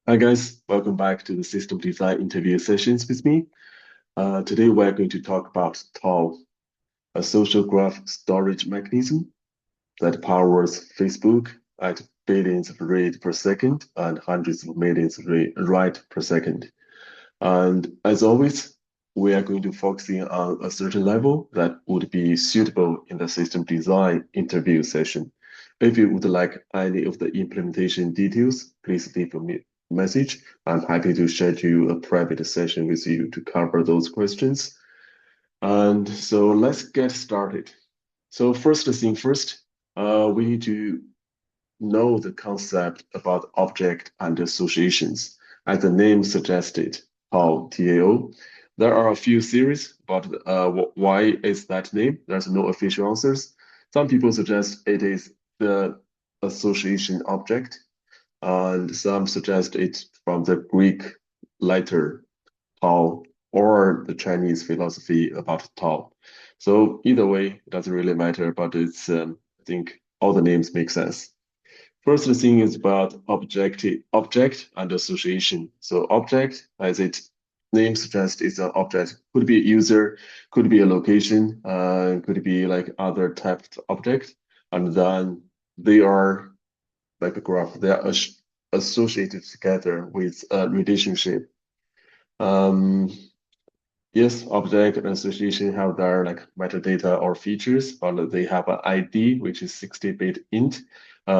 Hi guys, welcome back to the system design interview sessions with me. Today we're going to talk about TAO, a social graph storage mechanism that powers Facebook at billions of read per second and hundreds of millions of write per second. And as always, we are going to focus in on a certain level that would be suitable in the system design interview session. If you would like any of the implementation details, please leave a message. I'm happy to schedule a private session with you to cover those questions. And so let's get started. So first thing first, we need to know the concept about object and associations. As the name suggested, TAO. There are a few theories about why is that name. There's no official answers. Some people suggest it is the association object, and some suggest it from the Greek letter Tao or the Chinese philosophy about Tao. So either way, it doesn't really matter, but I think all the names make sense. First thing is about object and association. So object, as its name suggests, is an object. Could be a user, could be a location, could be like other types of object. And then they are like a graph. They are associated together with a relationship. Um, yes, object and association have their like metadata or features, but they have an ID, which is 60-bit int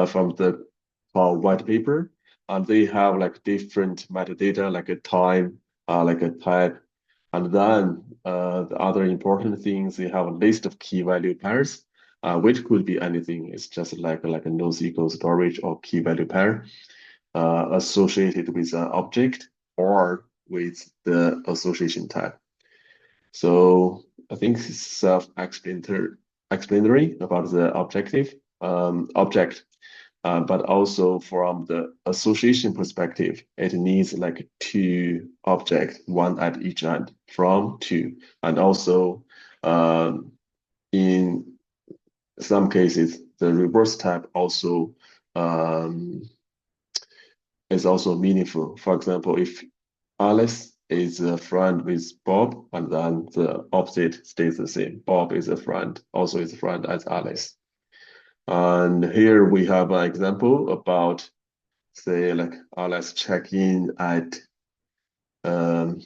from the white paper. And they have like different metadata, like a time, like a type. And then the other important things, they have a list of key value pairs, which could be anything. It's just like a NoSQL storage or key value pair associated with an object or with the association type. So I think it's self-explanatory about the object, but also from the association perspective, it needs like two objects, one at each end, from two, and also um, in some cases, the reverse type also um, is also meaningful. For example, if Alice is a friend with Bob, and then the opposite stays the same. Bob is a friend, also is a friend as Alice. And here we have an example about, say, like Alice check in at um,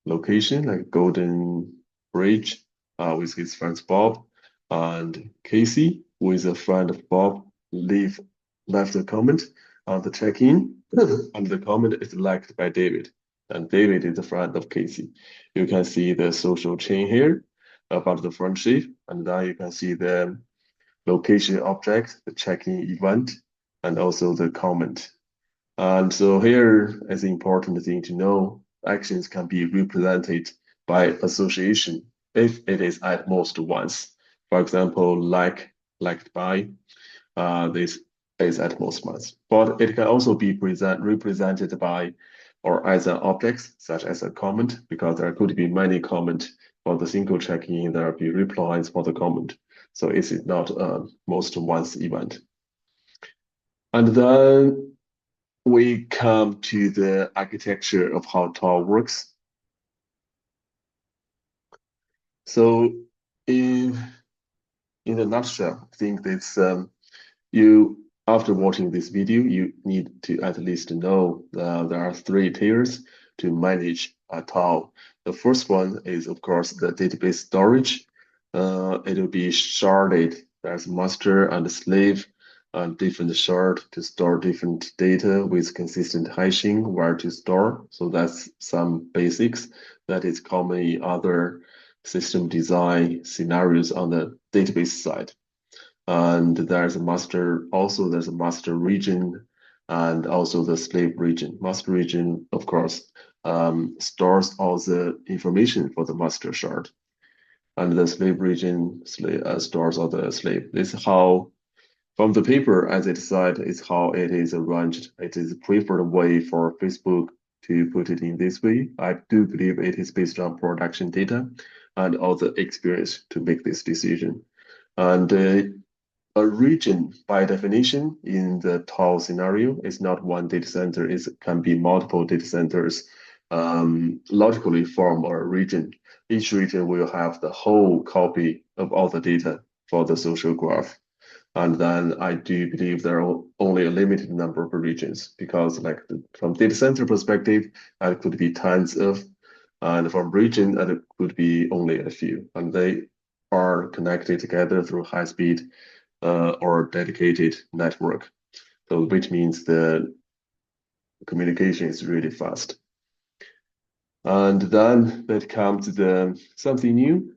location, like Golden Bridge, with his friends Bob and Casey, who is a friend of Bob, left a comment on the check-in, and the comment is liked by David. And David is a friend of Casey. You can see the social chain here about the friendship, and then you can see the location object, the check-in event, and also the comment. And so here is the important thing to know. Actions can be represented by association if it is at most once. For example, liked by, this is at most once. But it can also be represented by or as an object, such as a comment, because there could be many comments for the single check-in, there will be replies for the comment. So it is not a most once event. And then we come to the architecture of how Tor works. So in in a nutshell, I think this you after watching this video, you need to at least know there are three tiers to manage a Tor. The first one is of course the database storage. It will be sharded. There's master and slave different shard to store different data with consistent hashing where to store. So that's some basics that is common in other system design scenarios on the database side. And there's a master region and also the slave region. Master region, of course, stores all the information for the master shard. And the slave region stores all the slave. This is how from the paper, as it said, is how it is arranged. It is a preferred way for Facebook to put it in this way. I do believe it is based on production data and all the experience to make this decision. And a region, by definition, in the TAO scenario, is not one data center. It can be multiple data centers logically form a region. Each region will have the whole copy of all the data for the social graph. And then I do believe there are only a limited number of regions because, like from data center perspective, it could be tons of, and from region, it could be only a few, and they are connected together through high speed or dedicated network. So which means the communication is really fast. And then that comes the something new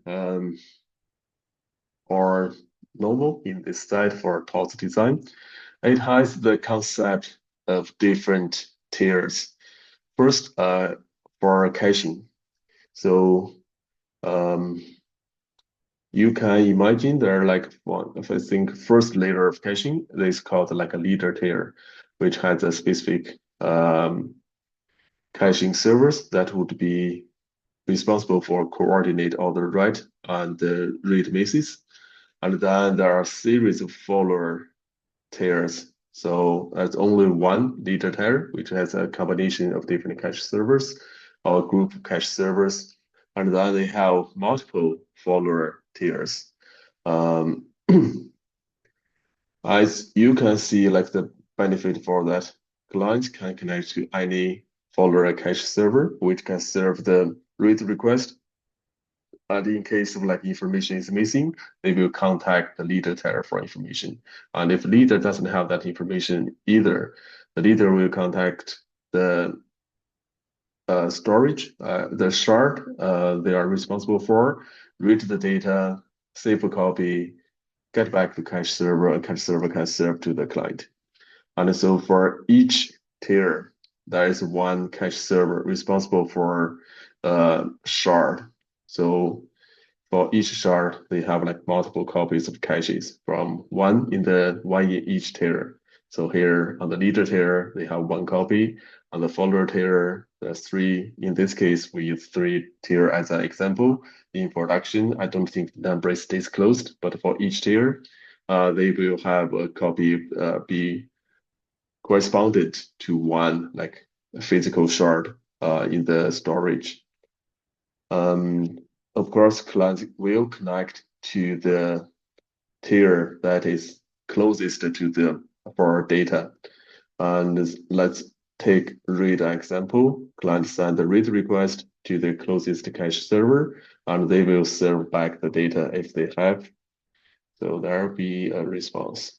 or novel in this side for TOS design. It has the concept of different tiers. First, for caching. So um, you can imagine there are like one, if I think first layer of caching, this is called like a leader tier, which has a specific caching servers that would be responsible for coordinate all the write and the read misses. And then there are a series of follower tiers. So there's only one leader tier, which has a combination of different cache servers or group cache servers. And then they have multiple follower tiers. Um, as you can see, like the benefit for that, clients can connect to any follower cache server, which can serve the read request. And in case of like information is missing, they will contact the leader tier for information. And if leader doesn't have that information either, the leader will contact the storage, the shard they are responsible for, read the data, save a copy, get back to cache server, and cache server can serve to the client. And so for each tier, there is one cache server responsible for shard. So for each shard, they have like multiple copies of caches from one in each tier. So here on the leader tier, they have one copy. On the follower tier, there's three. In this case, we use three tier as an example. In production, I don't think the number is disclosed, but for each tier, they will have a copy be corresponded to one like physical shard in the storage. Um, of course, clients will connect to the tier that is closest to them for data. And let's take read example. Client send the read request to the closest cache server, and they will serve back the data if they have. So there will be a response.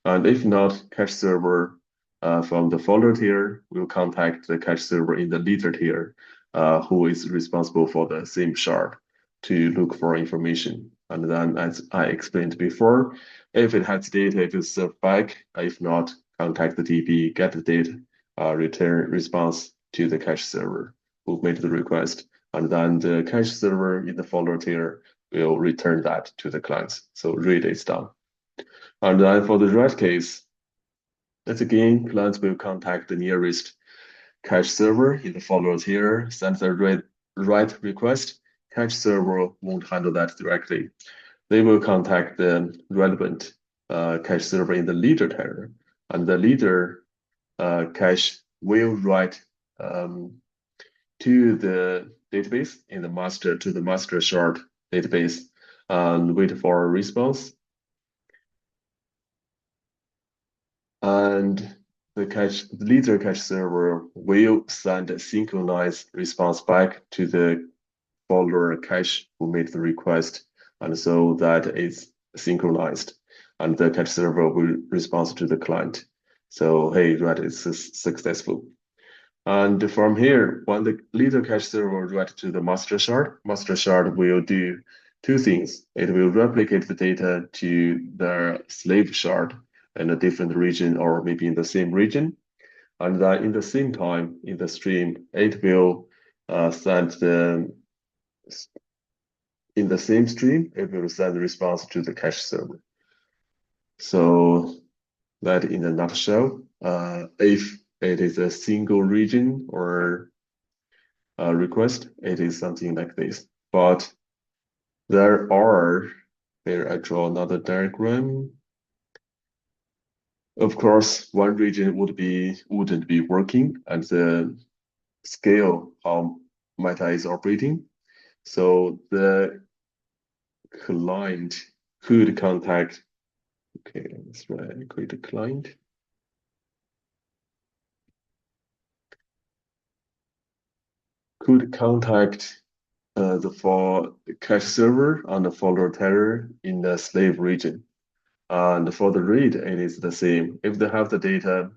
And if not, cache server from the folder tier will contact the cache server in the leader tier, who is responsible for the same shard to look for information. And then, as I explained before, if it has data, it will serve back. If not, contact the DB, get the data, return response to the cache server who made the request. And then the cache server in the folder tier will return that to the clients. So read is done. And then for the write case, that's again, clients will contact the nearest cache server in the follower tier, send the write request. Cache server won't handle that directly. They will contact the relevant cache server in the leader tier, and the leader cache will write to the database in the master shard database and wait for a response. And the leader cache server will send a synchronized response back to the folder cache who made the request. And so that is synchronized. And the cache server will respond to the client. So, hey, write is successful. And from here, when the leader cache server write to the master shard will do two things. It will replicate the data to the slave shard in a different region or maybe in the same region. And then in the same time, in the stream, it will send in the same stream, it will send the response to the cache server. So that in a nutshell, if it is a single region or request, it is something like this. But there I draw another diagram. Of course, one region wouldn't be working at the scale how Meta is operating. So the client could contact, okay, let's create a client. Could contact the for cache server on the folder tier in the slave region. And for the read, it is the same. If they have the data,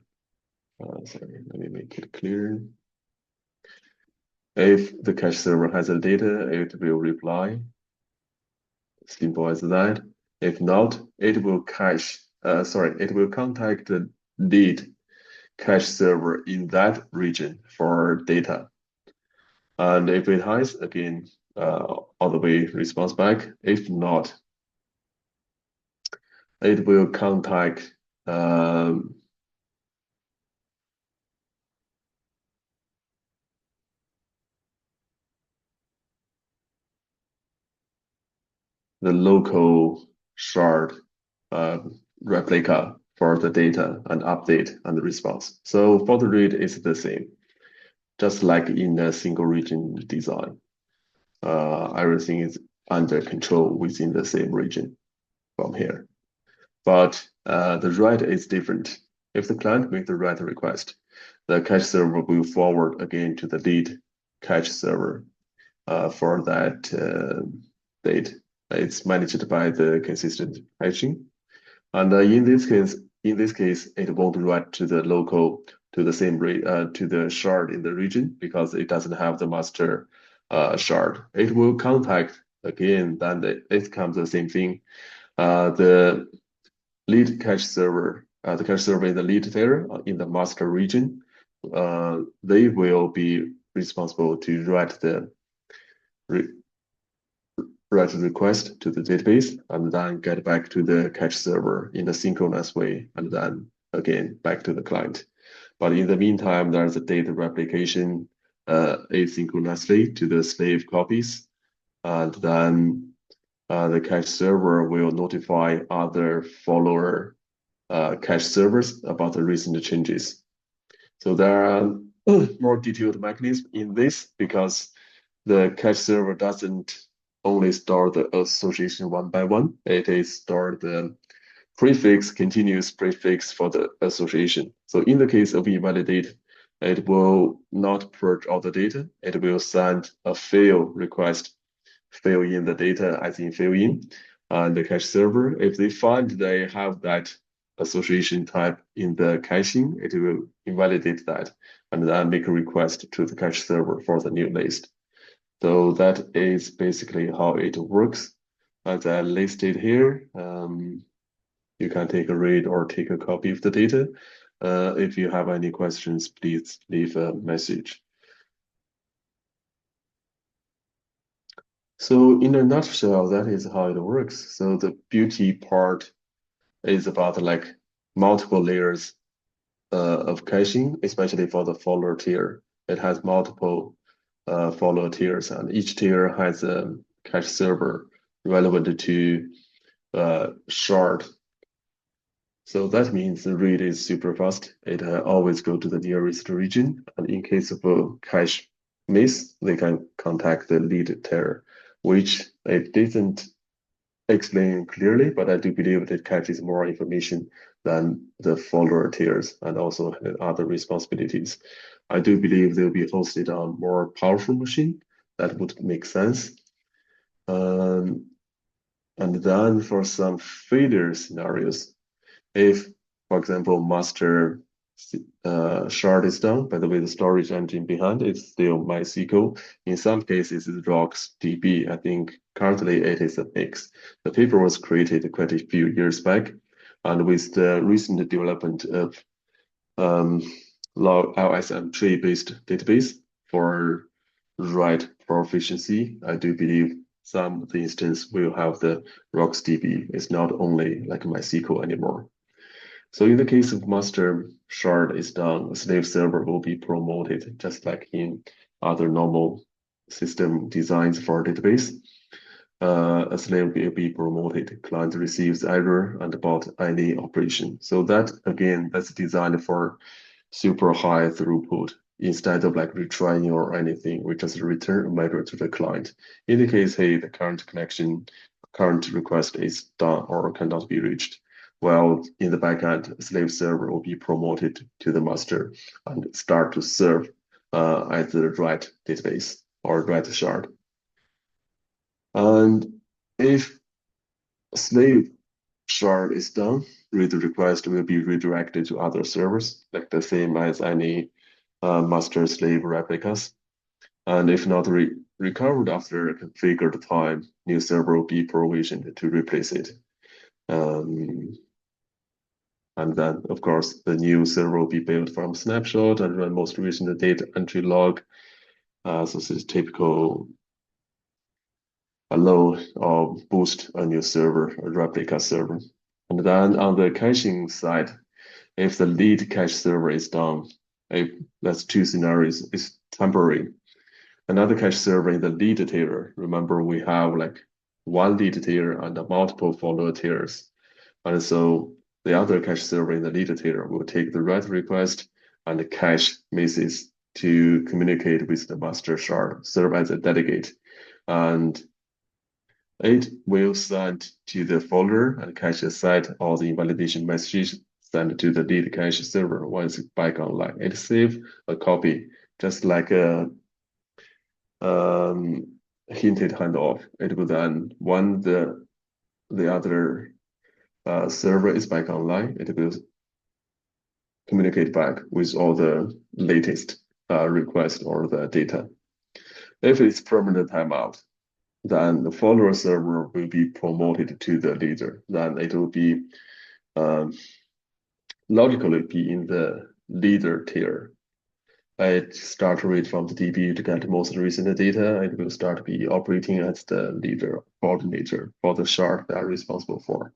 sorry, let me make it clear. If the cache server has the data, it will reply. Simple as that. If not, it will it will contact the lead cache server in that region for data. And if it has, again, all the way response back. If not, it will contact the local shard uh, replica for the data and update and the response. So for the read, it's the same, just like in a single region design. Everything is under control within the same region from here. But the write is different. If the client makes the write request, the cache server will forward again to the lead cache server for that date. It's managed by the consistent caching. And in this case, it won't write to the local to the same to the shard in the region because it doesn't have the master shard. It will contact again. Then it comes the same thing. The lead cache server, the cache server in the lead tier in the master region, they will be responsible to write the re write a request to the database and then get back to the cache server in a synchronous way, and then again back to the client. But in the meantime, there's a data replication asynchronously to the slave copies, and then the cache server will notify other follower cache servers about the recent changes. So there are more detailed mechanisms in this because the cache server doesn't only store the association one by one. It is store the continuous prefix for the association. So in the case of invalidate, it will not purge all the data. It will send a fail request, fill in the data as in fill in, and the cache server. If they find they have that association type in the caching, it will invalidate that and then make a request to the cache server for the new list. So that is basically how it works. As I listed here, you can take a read or take a copy of the data. If you have any questions, please leave a message. So in a nutshell, that is how it works. So the beauty part is about like multiple layers of caching, especially for the follower tier. It has multiple follower tiers, and each tier has a cache server relevant to shard. So that means the read is super fast. It always go to the nearest region, and in case of a cache miss, they can contact the lead tier, which it didn't explain clearly, but I do believe it catches more information than the follower tiers and also other responsibilities. I do believe they'll be hosted on more powerful machine. That would make sense. And then for some failure scenarios, if, for example, master shard is down, by the way, the storage engine behind it's still MySQL. In some cases, it's RocksDB. I think currently it is a mix. The paper was created quite a few years back, and with the recent development of LSM tree-based database for write proficiency, I do believe some of the instance will have the RocksDB. It's not only like MySQL anymore. So in the case of master shard is done, a slave server will be promoted, just like in other normal system designs for a database. a slave will be promoted. Client receives error and about any operation. So that again, that's designed for super high throughput. Instead of like retrying or anything, we just return a message to the client. Indicate, hey, the current request is done or cannot be reached. Well, in the backend, slave server will be promoted to the master and start to serve at the right database or right shard. And if slave shard is done, read request will be redirected to other servers, like the same as any master slave replicas. And if not recovered after a configured time, new server will be provisioned to replace it. And then, of course, the new server will be built from snapshot and run most recent data entry log. So this is typical load or boost a new server, a replica server. And then on the caching side, if the lead cache server is down, that's two scenarios. It's temporary. Another cache server in the lead tier. Remember, we have like one lead tier and multiple follower tiers. And so the other cache server in the lead tier will take the write request and cache misses to communicate with the master shard, serve as a delegate. And it will send to the folder and cache aside all the invalidation messages sent to the lead cache server once back online. It saves a copy, just like a hinted handoff. It will then, when the other server is back online, it will communicate back with all the latest request or the data. If it's permanent timeout, then the follower server will be promoted to the leader. Then it will be logically be in the leader tier. It start to read from the DB to get most recent data. It will start to be operating as the leader coordinator for the shard they are responsible for.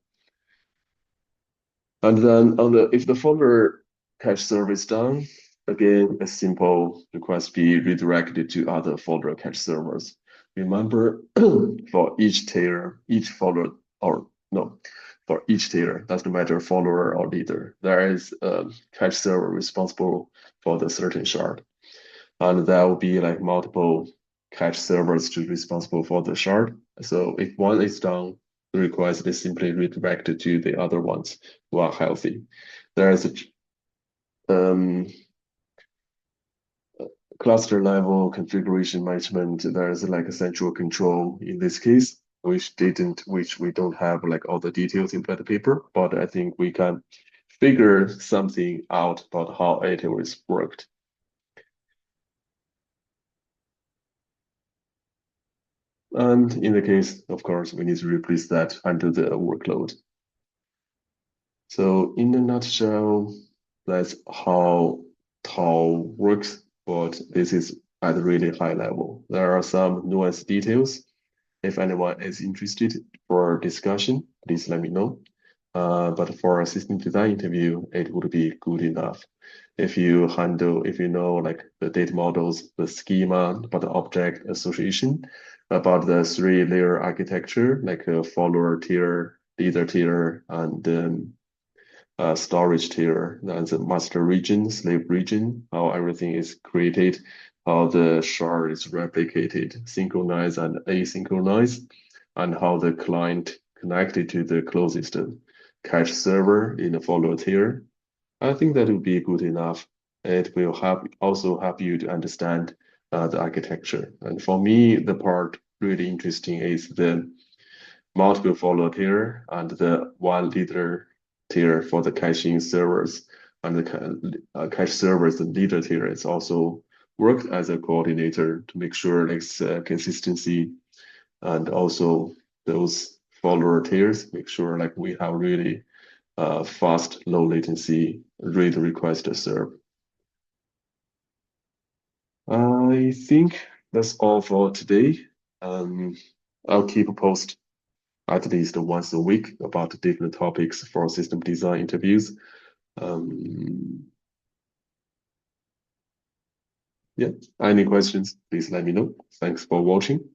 And then if the folder cache server is done, again, a simple request be redirected to other folder cache servers. Remember, for each tier, each folder, or no, for each tier, doesn't matter follower or leader, there is a cache server responsible for the certain shard. And there will be like multiple cache servers to responsible for the shard. So if one is done, the request is simply redirected to the other ones who are healthy. There is a cluster level configuration management. There is like a central control in this case, which we don't have like all the details in the paper, but I think we can figure something out about how it was worked. And in the case, of course, we need to replace that under the workload. So in a nutshell, that's how TAO works, but this is at a really high level. There are some nuanced details. If anyone is interested for discussion, please let me know. But for a system design interview, it would be good enough. If you know like the data models, the schema, about the object association, about the three-layer architecture, like a follower tier, leader tier, and storage tier, then the master region, slave region, how everything is created, how the shard is replicated, synchronized and asynchronized, and how the client connected to the closest cache server in the follower tier. I think that would be good enough. It will also help you to understand the architecture. And for me, the part really interesting is the multiple follower tier and the one leader tier for the caching servers. And the cache servers, the leader tier is also worked as a coordinator to make sure there's consistency, and also those follower tiers make sure like we have really fast, low latency read request to serve. I think that's all for today. I'll keep a post at least once a week about different topics for system design interviews. Yeah, any questions, please let me know. Thanks for watching.